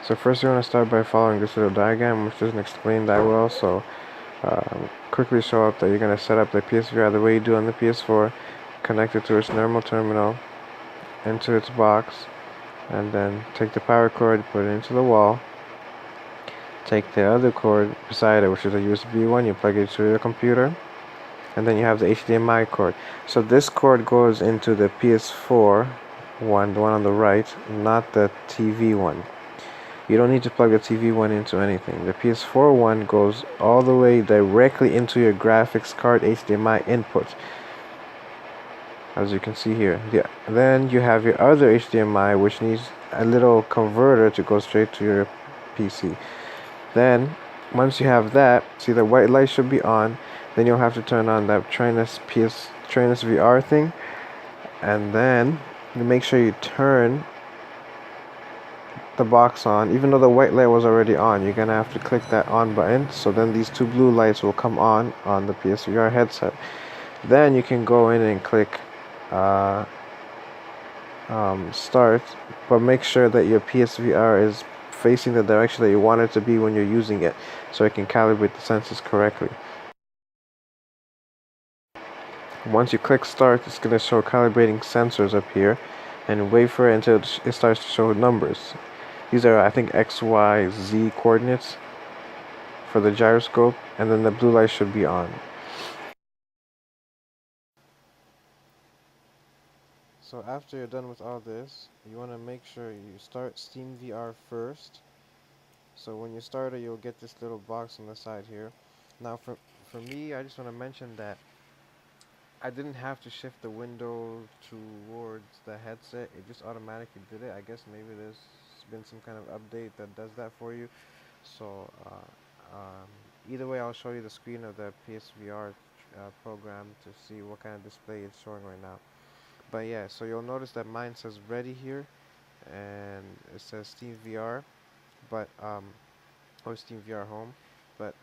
So first you want to start by following this little diagram, which doesn't explain that well, so quickly show up that you're going to set up the PSVR the way you do on the PS4, connect it to its normal terminal, into its box, and then take the power cord, put it into the wall, take the other cord beside it, which is a USB one, you plug it to your computer, and then you have the HDMI cord. So this cord goes into the PS4 one, the one on the right, not the TV one. You don't need to plug the TV one into anything. The PS4 one goes all the way directly into your graphics card HDMI input, as you can see here. Yeah. Then you have your other HDMI, which needs a little converter to go straight to your PC. Then, once you have that, see the white light should be on. Then you'll have to turn on that TrinusVr thing, and then you make sure you turn the box on. Even though the white light was already on, you're gonna have to click that on button, so then these two blue lights will come on the PSVR headset. Then you can go in and click start, but make sure that your PSVR is facing the direction that you want it to be when you're using it, so it can calibrate the sensors correctly. Once you click start, it's going to show calibrating sensors up here, and wait for it until it starts to show numbers. These are, I think, X, Y, Z coordinates for the gyroscope, and then the blue light should be on. So after you're done with all this, you want to make sure you start SteamVR first. So when you start it, you'll get this little box on the side here. Now for me, I just want to mention that I didn't have to shift the window towards the headset. It just automatically did it. I guess maybe there's been some kind of update that does that for you. So either way, I'll show you the screen of the PSVR program to see what kind of display it's showing right now. But yeah, so you'll notice that mine says ready here, and it says SteamVR, but or SteamVR Home, but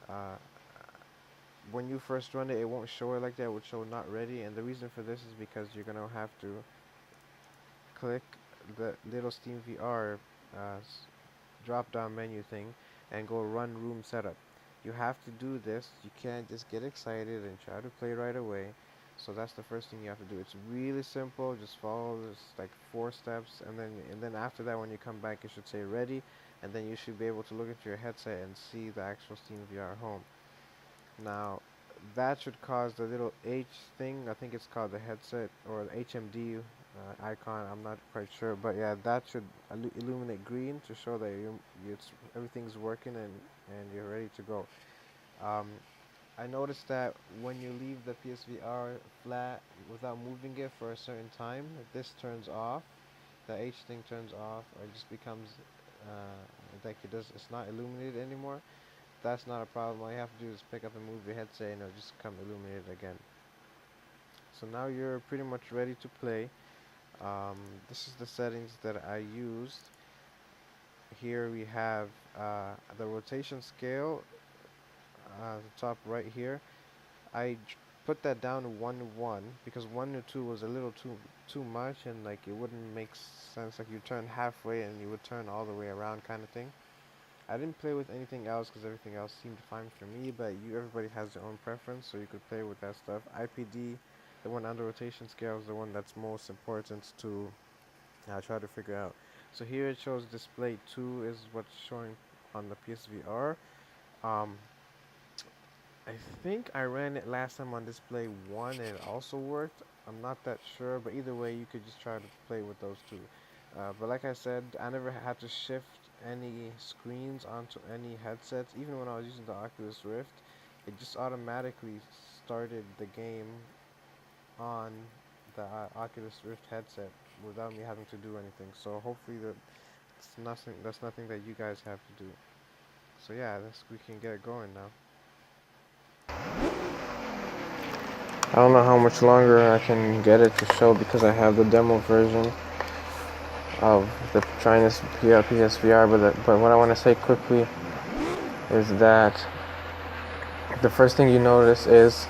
when you first run it, it won't show it like that. It would show not ready, and the reason for this is because you're gonna have to click the little SteamVR drop-down menu thing and go run room setup. You have to do this. You can't just get excited and try to play right away. So that's the first thing you have to do. It's really simple. Just follow this like 4 steps, and then after that, when you come back, it should say ready, and then you should be able to look at your headset and see the actual SteamVR Home. Now, that should cause the little H thing, I think it's called the headset, or the HMD icon, I'm not quite sure, but yeah, that should illuminate green to show that everything's working and you're ready to go. I noticed that when you leave the PSVR flat without moving it for a certain time, this turns off, the H thing turns off, or it just becomes like it's not illuminated anymore. That's not a problem. All you have to do is pick up and move your headset, and it'll just come illuminated again. So now you're pretty much ready to play. This is the settings that I used. Here we have the rotation scale, the top right here. I put that down to 1 to 1 because 1 to 2 was a little too much, and like it wouldn't make sense. Like you turn halfway and you would turn all the way around, kind of thing. I didn't play with anything else because everything else seemed fine for me, but everybody has their own preference, so you could play with that stuff. IPD, the one under rotation scale, is the one that's most important to try to figure out. So here it shows display 2 is what's showing on the PSVR. I think I ran it last time on display 1 and it also worked. I'm not that sure, but either way you could just try to play with those two. But like I said, I never had to shift any screens onto any headsets. Even when I was using the Oculus Rift, it just automatically started the game on the Oculus Rift headset without me having to do anything. So hopefully that's nothing that you guys have to do. So yeah, we can get going now. I don't know how much longer I can get it to show because I have the demo version of the TrinusVr PSVR, but what I want to say quickly is that the first thing you notice is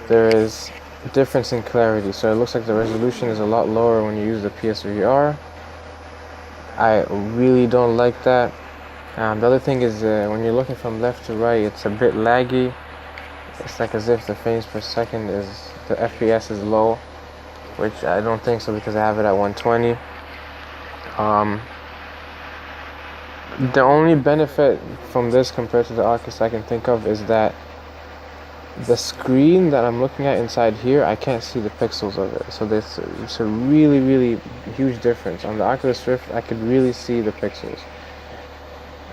there is a difference in clarity. So it looks like the resolution is a lot lower when you use the PSVR, I really don't like that. The other thing is when you're looking from left to right, it's a bit laggy. It's like as if the frames per second is, the FPS is low, which I don't think so because I have it at 120. The only benefit from this compared to the Oculus I can think of is that the screen that I'm looking at inside here, I can't see the pixels of it. So it's a really, really huge difference. On the Oculus Rift, I could really see the pixels.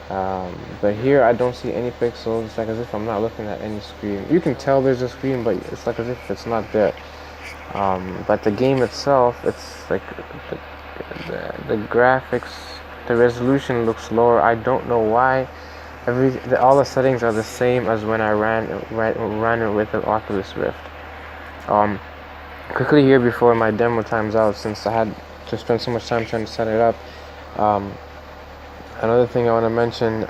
But here, I don't see any pixels. It's like as if I'm not looking at any screen. You can tell there's a screen, but it's like as if it's not there. But the game itself, it's like the graphics, the resolution looks lower. I don't know why. All the settings are the same as when I ran it with the Oculus Rift. Quickly here before my demo times out, since I had to spend so much time trying to set it up. Another thing I want to mention,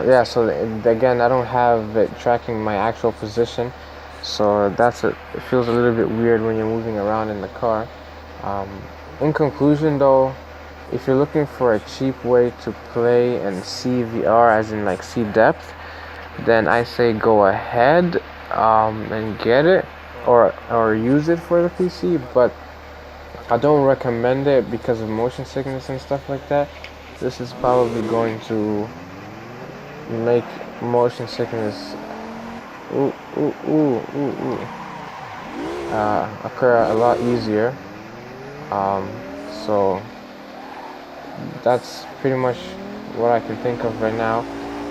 yeah, so again, I don't have it tracking my actual position, so it feels a little bit weird when you're moving around in the car. In conclusion though, if you're looking for a cheap way to play and see VR, as in like see depth, then I say go ahead and get it or use it for the PC, but I don't recommend it because of motion sickness and stuff like that. This is probably going to make motion sickness occur a lot easier. So that's pretty much what I can think of right now.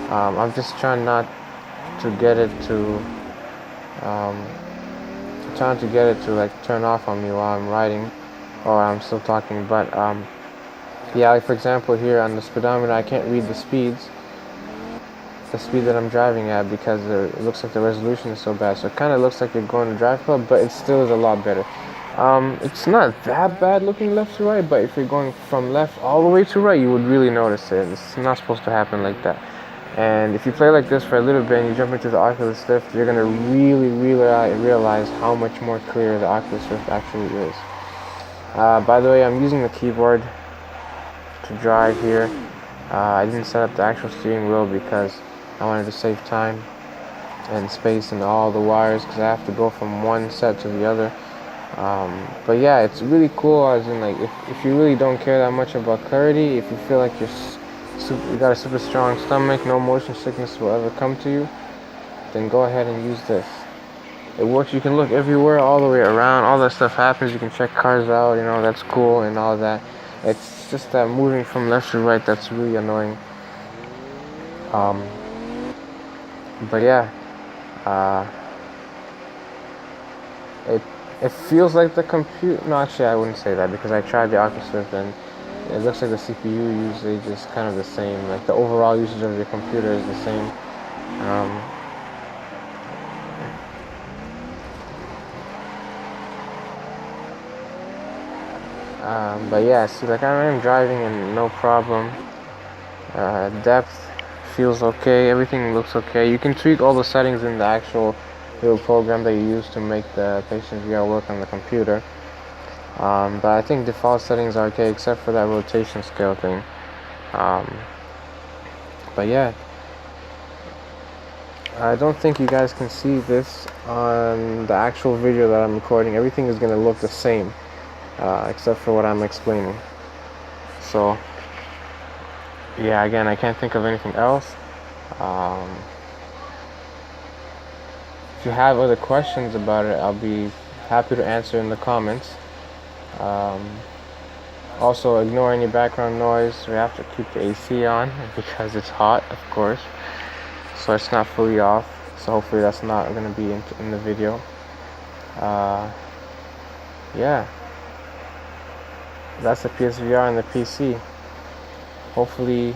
I'm just trying not to get it to like turn off on me while I'm riding or I'm still talking. But yeah, like for example here on the speedometer, I can't read the speed that I'm driving at because it looks like the resolution is so bad. So it kind of looks like you're going to drive club, but it still is a lot better. It's not that bad looking left to right, but if you're going from left all the way to right, you would really notice it. It's not supposed to happen like that. And if you play like this for a little bit and you jump into the Oculus Rift, you're going to really realize how much more clear the Oculus Rift actually is. By the way, I'm using the keyboard to drive here. I didn't set up the actual steering wheel because I wanted to save time and space and all the wires because I have to go from one set to the other. But yeah, it's really cool, as in like if you really don't care that much about clarity, if you feel like you got a super strong stomach, no motion sickness will ever come to you, then go ahead and use this. It works. You can look everywhere, all the way around, all that stuff happens. You can check cars out, you know, that's cool and all that. It's just that moving from left to right that's really annoying. But yeah, it feels like the computer. No, actually, I wouldn't say that because I tried the Oculus Rift and it looks like the CPU usage is kind of the same. Like the overall usage of your computer is the same. But yeah, see, like I'm driving and no problem. Depth feels okay. Everything looks okay. You can tweak all the settings in the actual little program that you use to make the PSVR work on the computer. But I think default settings are okay except for that rotation scale thing. But yeah, I don't think you guys can see this on the actual video that I'm recording. Everything is going to look the same except for what I'm explaining. So yeah, again, I can't think of anything else. If you have other questions about it, I'll be happy to answer in the comments. Also, ignore any background noise. We have to keep the AC on because it's hot, of course, so it's not fully off. So hopefully that's not going to be in the video. Yeah, that's the PSVR and the PC. Hopefully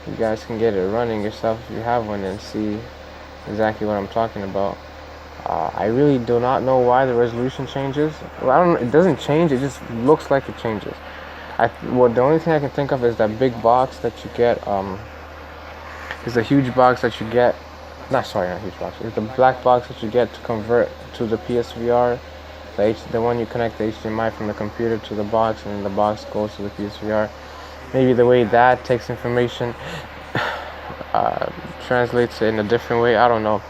you guys can get it running yourself if you have one and see exactly what I'm talking about. I really do not know why the resolution changes. Well, I don't. It doesn't change. It just looks like it changes. Well, the only thing I can think of is that big box that you get. Is the huge box that you get. Not huge box. It's the black box that you get to convert to the PSVR the one you connect the HDMI from the computer to the box, and then the box goes to the PSVR. Maybe the way that takes information translates it in a different way. I don't know.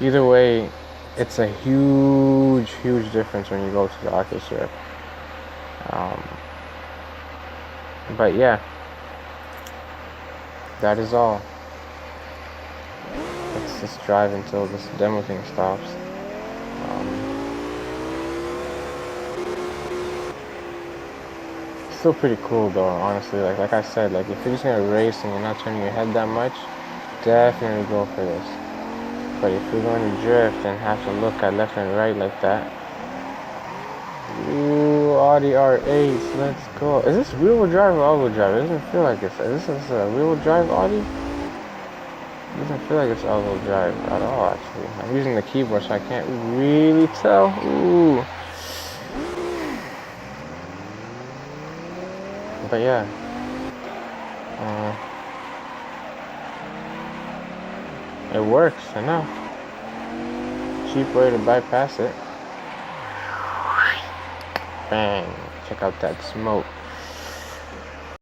Either way, it's a huge difference when you go to the Oculus Rift. But yeah, that is all. Let's just drive until this demo thing stops. Still pretty cool though, honestly. Like I said, like if you're just gonna race and you're not turning your head that much, definitely go for this. But if you're going to drift and have to look at left and right like that, ooh, Audi R8, let's go. Is this rear-wheel drive or all-wheel drive? It doesn't feel like it's. Is this a rear-wheel drive Audi? It doesn't feel like it's all-wheel drive at all, actually. I'm using the keyboard, so I can't really tell. Ooh. But yeah. It works enough. Cheap way to bypass it. Bang. Check out that smoke.